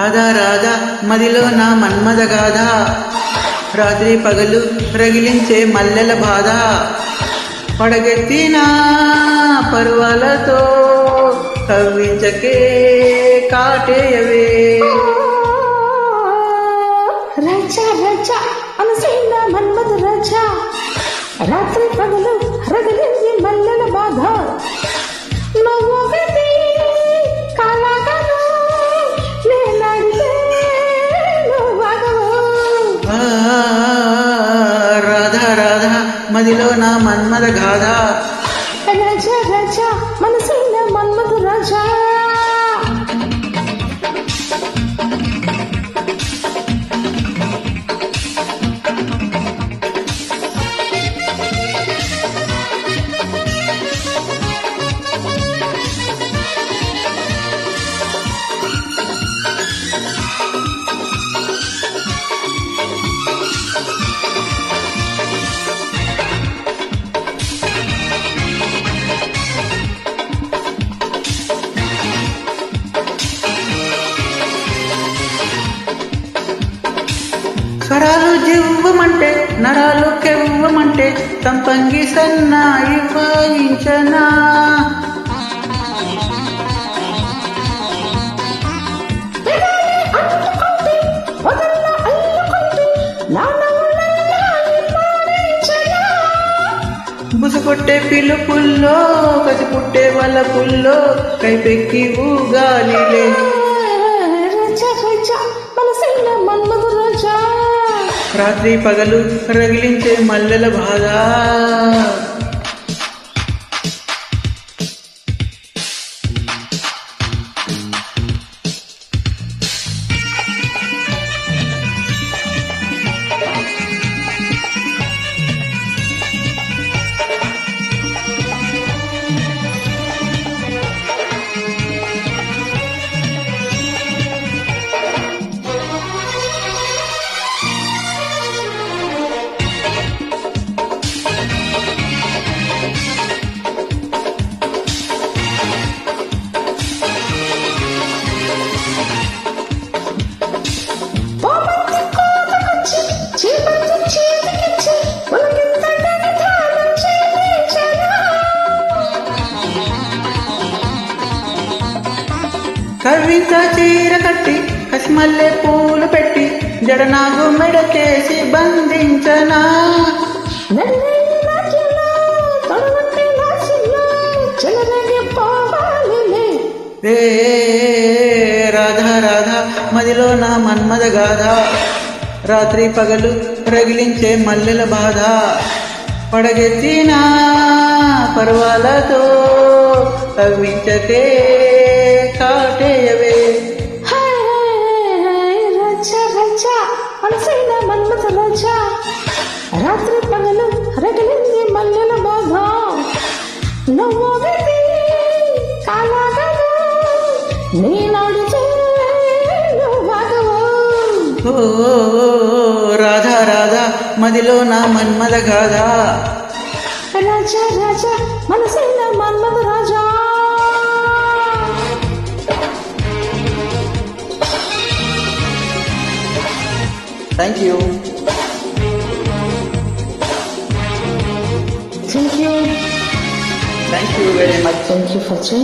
రాధా రాధా మదిలో నా మన్మద గాథ, రాత్రి పగలు రగిలించే మల్లెల బాధ, పడగెత్తిన పర్వాలతో కవ్వించకే కాటేయవే. రాజా రాజా అనసైన మన్మద రాజా, రాత్రి పగలు రగిలింది మల్లెల బాధ, నువ్వొకటి కాలాగను నేనడితే నువ్వగవు. రాధా రాధా మదిలో నా మన్మద గాథ, రాజా రాజా మనసైన మన్మద రాజా. స్వరాలు జివ్వమంటే నరాలు కెవ్వమంటే తంపంగి సన్నాయి వాయించనా. బుసకొట్టే పిలుపుల్లో కసి పుట్టే వాళ్ళ పుల్లో కైపెక్కి ఊగాలిలే. రాత్రి పగలు రగిలించే మల్లెల బాధ, కవిత చీర కట్టి కసిమల్లె పూలు పెట్టి జడనాగు మెడకేసి బంధించనా. రే రాధా రాధా మదిలో నా మన్మద గాథ, రాత్రి పగలు రగిలించే మల్లెల బాధ, పడగెత్తిన పర్వాలతో కవ్వించకే కాటేయవే. రాజా రాజా మనసైన మన్మద రాజా, రాత్రి పగలు రగిలింది మల్లెల బాధ, నువ్వొకటి కాలాగను నేనడితే నువ్వగవు. రాధా రాధా మదిలో నా మన్మద గాథ, రాజా రాజా మనసైన మన్మద రాజా. Thank you. Thank you. Thank you very much. Thank you for joining.